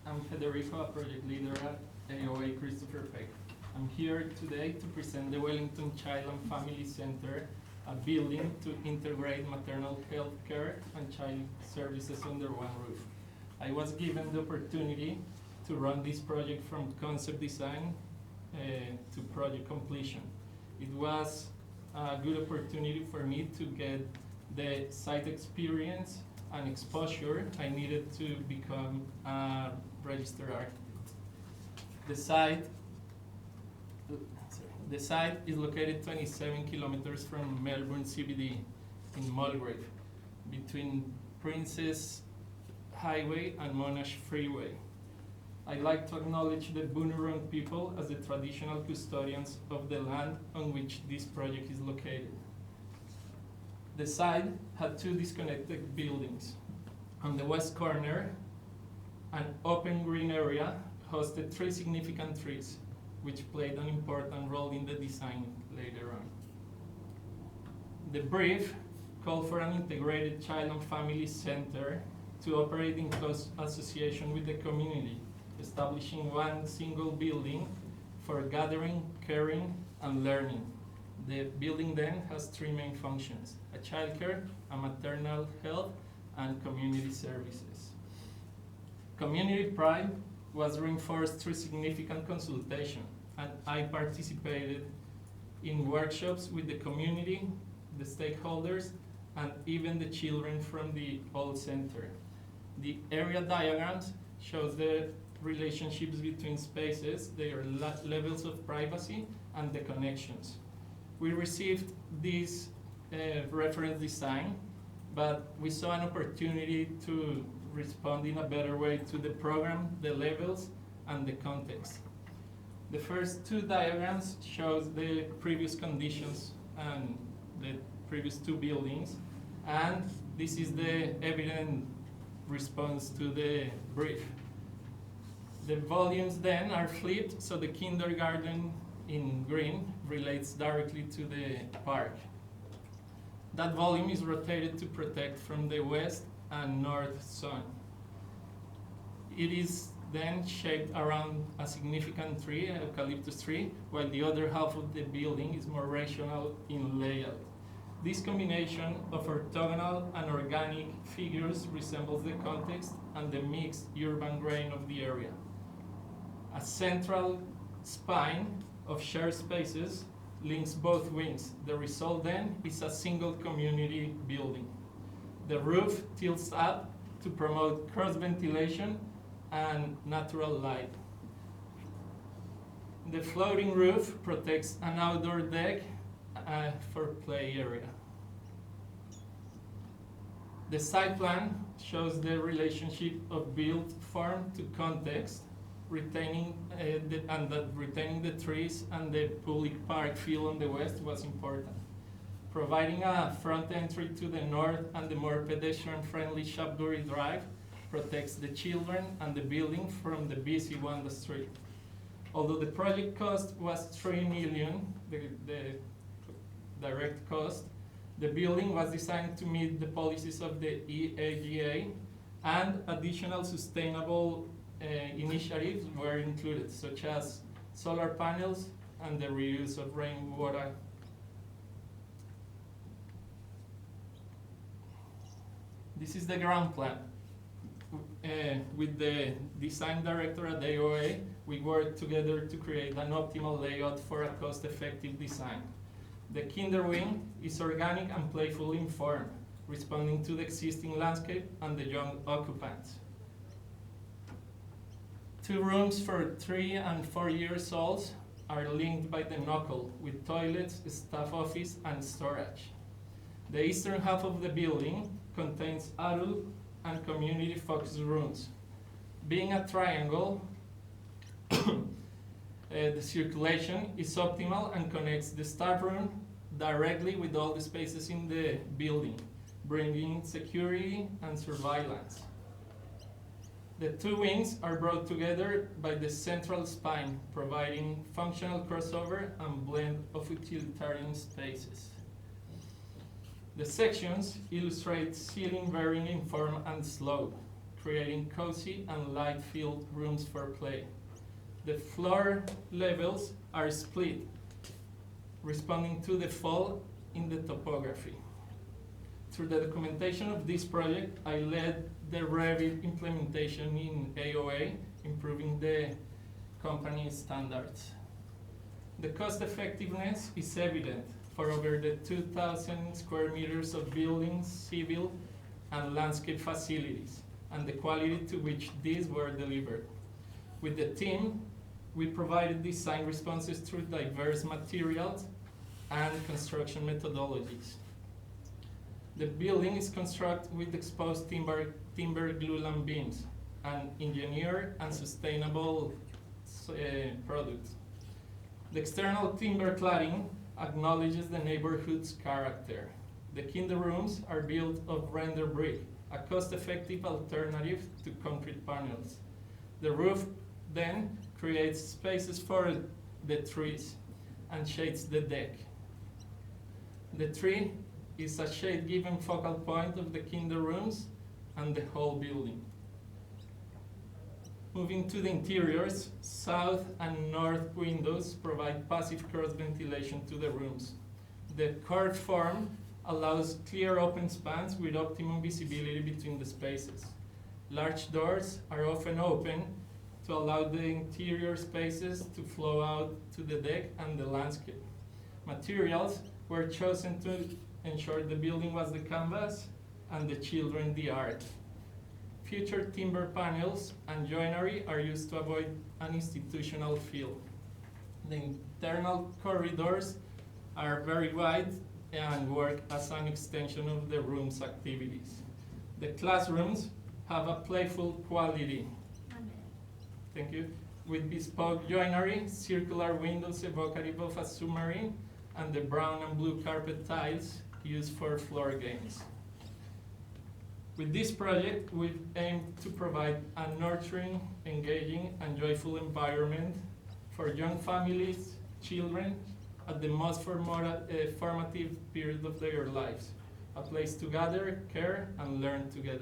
I'm Federico, a project leader at AOA Christopher Peck. I'm here today to present the Wellington Child and Family Center, a building to integrate maternal health care and child services under one roof. I was given the opportunity to run this project from concept design to project completion. It was a good opportunity for me to get the site experience and exposure I needed to become a registered architect. The site is located 27 kilometers from Melbourne CBD in Mulgrave, between Princess Highway and Monash Freeway. I'd like to acknowledge the Boonwurrung people as the traditional custodians of the land on which this project is located. The site had two disconnected buildings. On the west corner, an open green area hosted three significant trees, which played an important role in the design later on. The brief called for an integrated child and family center to operate in close association with the community, establishing one single building for gathering, caring, and learning. The building then has three main functions: a childcare, a maternal health, and community services. Community pride was reinforced through significant consultation, and I participated in workshops with the community, the stakeholders, and even the children from the old center. The area diagrams shows the relationships between spaces, their levels of privacy, and the connections. We received this reference design, but we saw an opportunity to respond in a better way to the program, the levels, and the context. The first two diagrams shows the previous conditions and the previous two buildings, and this is the evident response to the brief. The volumes then are flipped, so the kindergarten in green relates directly to the park. That volume is rotated to protect from the west and north sun. It is then shaped around a significant tree, an eucalyptus tree, while the other half of the building is more rational in layout. This combination of orthogonal and organic figures resembles the context and the mixed urban grain of the area. A central spine of shared spaces links both wings. The result then is a single community building. The roof tilts up to promote cross ventilation and natural light. The floating roof protects an outdoor deck for play area. The site plan shows the relationship of built form to context, retaining the trees and the public park feel on the west was important. Providing a front entry to the north and the more pedestrian-friendly Shapguri Drive protects the children and the building from the busy Wanda Street. Although the project cost was $3 million, the direct cost, the building was designed to meet the policies of the EAGA, and additional sustainable initiatives were included, such as solar panels and the reuse of rainwater. This is the ground plan. With the design director at AOA, we worked together to create an optimal layout for a cost-effective design. The kinder wing is organic and playful in form, responding to the existing landscape and the young occupants. 2 rooms for 3 and 4 years olds are linked by the knuckle with toilets, staff office, and storage. The eastern half of the building contains adult and community-focused rooms. Being a triangle, the circulation is optimal and connects the staff room directly with all the spaces in the building, bringing security and surveillance. The 2 wings are brought together by the central spine, providing functional crossover and blend of utilitarian spaces. The sections illustrate ceiling varying in form and slope, creating cozy and light-filled rooms for play. The floor levels are split, responding to the fall in the topography. Through the documentation of this project, I led the Revit implementation in AOA, improving the company's standards. The cost effectiveness is evident for over the 2,000 square meters of buildings, civil, and landscape facilities, and the quality to which these were delivered. With the team, we provided design responses through diverse materials and construction methodologies. The building is constructed with exposed timber glulam beams, an engineered and sustainable product. The external timber cladding acknowledges the neighborhood's character. The kinder rooms are built of render brick, a cost-effective alternative to concrete panels. The roof then creates spaces for the trees and shades the deck. The tree is a shade-given focal point of the kinder rooms and the whole building. Moving to the interiors, south and north windows provide passive cross ventilation to the rooms. The curved form allows clear open spans with optimum visibility between the spaces. Large doors are often open to allow the interior spaces to flow out to the deck and the landscape. Materials were chosen to ensure the building was the canvas and the children the art. Future timber panels and joinery are used to avoid an institutional feel. The internal corridors are very wide and work as an extension of the room's activities. The classrooms have a playful quality. Thank you. With bespoke joinery, circular windows evocative of a submarine, and the brown and blue carpet tiles used for floor games. With this project, we've aimed to provide a nurturing, engaging, and joyful environment for young families, children, at the most formative period of their lives, a place to gather, care, and learn together.